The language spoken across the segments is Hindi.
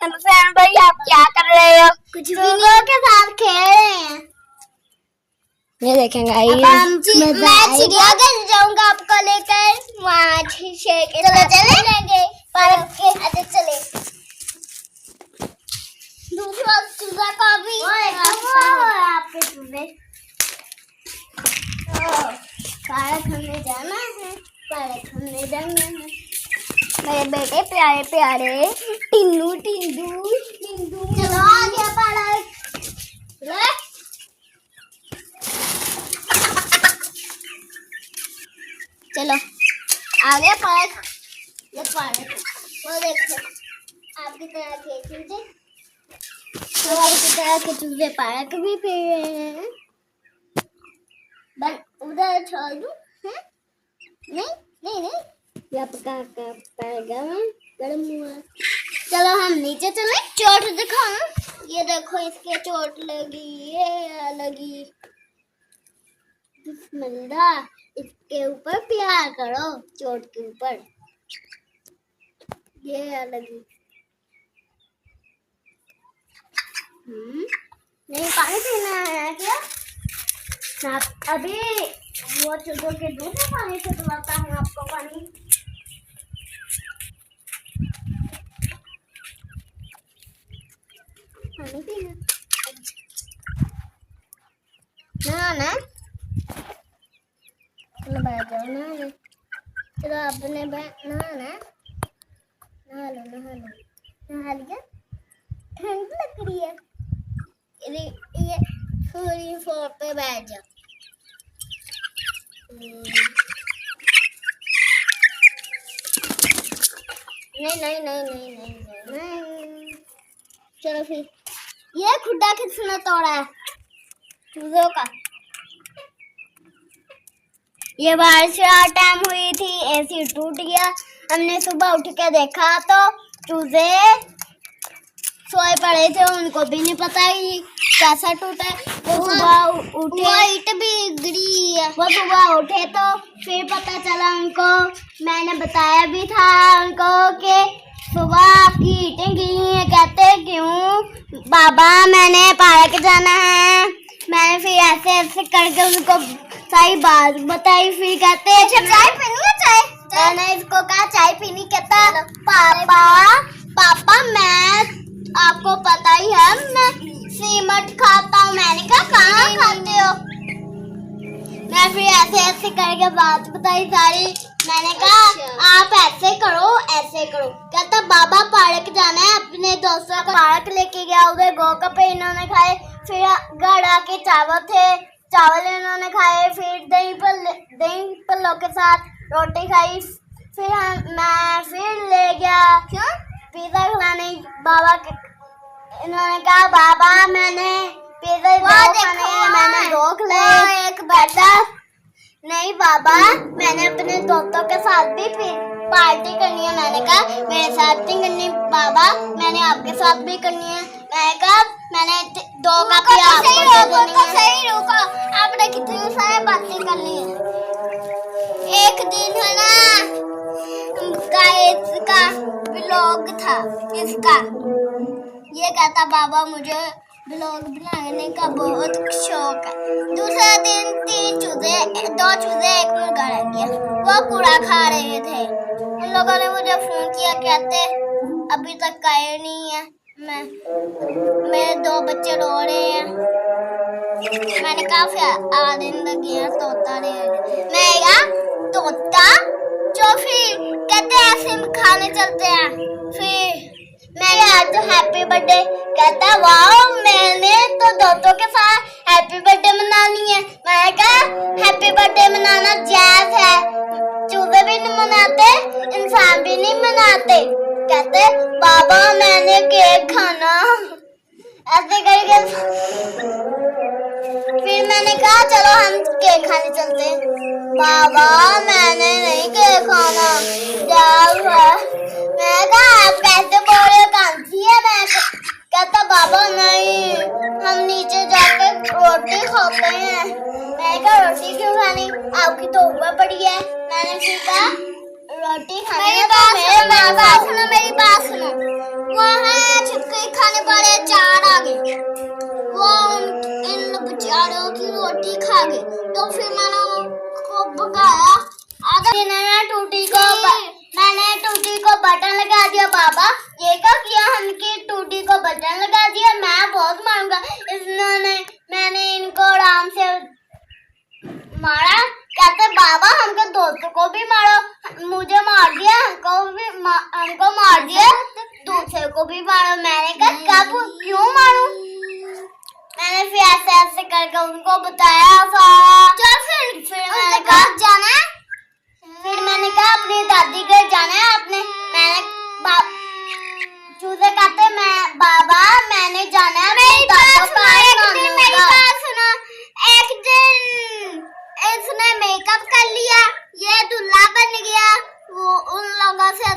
फैन भाई आप क्या कर रहे हो? कुछ भी नहीं, के साथ खेल रहे हैं। ये देखेंगे मैं चिड़ियाघर जाऊंगा आपको लेकर, वहाँ शीशे के साथ चलेंगे पार्क के। अच्छा चले। दूसरा चूजा का भी आपके चूजे पार्क हमें जाना है, पार्क हमें जाना है। मेरे बेटे प्यारे प्यारे टिन्नू टिंडू टिंडू, चलो आ गया पार्क। चलो आ गया पार्क। ये पार्क वो देखो, आपकी तरह के चूजे, तो आपकी तरह के चूजे पार्क भी फिर रहे हैं। उधर छोड़ दूं? नहीं नहीं नहीं, यहाँ पर गर्म हुआ। चलो हम नीचे चले, चोट दिखाऊं। ये देखो इसके चोट लगी, ये लगी। बिस्मिल्लाह, इसके ऊपर प्यार करो, चोट के ऊपर। ये लगी। नहीं पानी पीना है क्या? अभी वो चूजों के दूसरे पानी से पिलाता हूँ आपको पानी। पानी पीना ना, चलो बैठ जाओ ना। चलो अपने नहा लिया। ठंड लग रही है, ये पूरी फ्लोर पे बैठ जाओ। नहीं। चलो फिर, ये खुड्डा किसने तोड़ा है? चूजों का। ये बारिश का टाइम हुई थी, एसी टूट गया। हमने सुबह उठ के देखा तो चूजे सोए पड़े थे, उनको भी नहीं पता कि कैसा टूटा है। वो सुबह उठे, वो ईंट भी गिरी है। वो सुबह उठे तो फिर पता चला उनको, मैंने बताया भी था उनको कि सुबह आपकी ईंटें गिरी हैं। कहते क्यों बाबा, मैंने पार्क जाना है। मैंने फिर ऐसे करके उनको सारी बात बताई। फिर कहते चाय पीनी है? चाय मैंने इसको कहा चाय पीनी। कहता पापा मैं, आपको पता ही है मैं सीमट खाता हूँ। मैंने कहा कहाँ खाते हो? मैं फिर ऐसे करके बात बताई सारी। मैंने कहा आप ऐसे करो। कहता बाबा पार्क जाना है, अपने दोस्तों को पार्क लेके गया। उधर गोलगप्पे इन्होंने खाए, फिर घर आके चावल इन्होंने खाए, फिर दही पल्लों के साथ रोटी खाई। फिर मैं फिर ले गया पिज्जा खिलाने बाबा के। इन्होंने कहा बाबा मैंने पिज्जा खाने हैं, मैंने 2 खिलाए। एक बैठा, नहीं बाबा मैंने अपने दोस्तों के साथ भी पार्टी करनी है। मैंने कहा मेरे साथ नहीं करनी बाबा, मैंने आपके साथ भी करनी है। मैंने कहा मैंने 2 का पिया आपको सही रुको, आपने कितनी सारी बातें कर ली है। एक दिन है ना, इसका ब्लॉग था, इसका ये कहता बाबा मुझे ब्लॉग बनाने का बहुत शौक है। दूसरा दिन 2 चूजे 1 मुर्गा रह गया, वो कूड़ा खा रहे थे। उन लोगों ने मुझे फोन किया, कहते अभी तक आए नहीं है। मेरे 2 बच्चे रो रहे हैं। मैंने कहा फिर आने लगे हैं तोता ने। मैं क्या तोता जो फिर कहते ऐसे खाने चलते हैं। फिर मैंने आज तो हैप्पी बर्थडे, कहता वाह मैंने तो दोस्तों के साथ हैप्पी बर्थडे मनानी है। मैंने कहा हैप्पी बर्थडे मनाना जायज है, चूजे भी नहीं मनाते, इंसान भी नहीं मनाते। कहते बाबा मैंने केक खाना, ऐसे करके फिर मैंने कहा चलो हम केक खाने चलते हैं। बाबा मैंने नहीं केक खाना, मैं कहा आप कैसे बोल रहे हो, कांसी है? मैं कहता बाबा नहीं, हम नीचे जाकर रोटी खाते हैं। मैंने कहा रोटी क्यों खानी, आपकी तो ऊपर पड़ी है। मैंने फिर कहा रोटी खानी है तो मेरी बात सुनो, वहाँ नहीं खाने वाले चार आ गए, वो इन बेचारों की रोटी खा गए। तो फिर मैंने उनको भगाया। अगर मैंने टूटी को बटन लगा दिया। बाबा ये क्या किया, हमकी टूटी को बटन लगा दिया, मैं बहुत मारूंगा। मैंने इनको आराम से मारा। कहते बाबा हमको दोस्तों को भी मारो, मुझे मार दिया, हमको मार दिया, दूसरे को भी मारो। मैंने कहा कब क्यों मारूं? मैंने फिर ऐसे करके उनको बताया सारा। फिर मैंने कहा जाना है, फिर मैंने कहा अपनी दादी घर जाना है। चूजे कहते मैं बाबा मैंने जाना है मेरी बात सुनो। एक दिन इसने मेकअप कर लिया, ये दूल्हा बन गया। वो उन लोगों से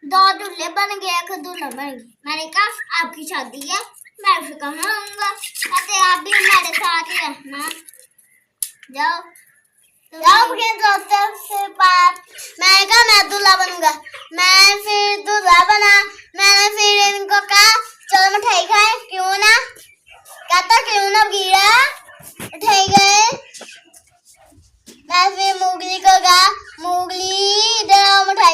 दो दूल्हे बन गए, एक दूल्हा बन गया। मैंने कहा आपकी शादी है, मैं फिर कहाँ रहूंगा? कहते आप भी मेरे साथ ही रहना, जाओ अपने दोस्तों से बात। मैंने कहा मैं दूल्हा बनूंगा। मैं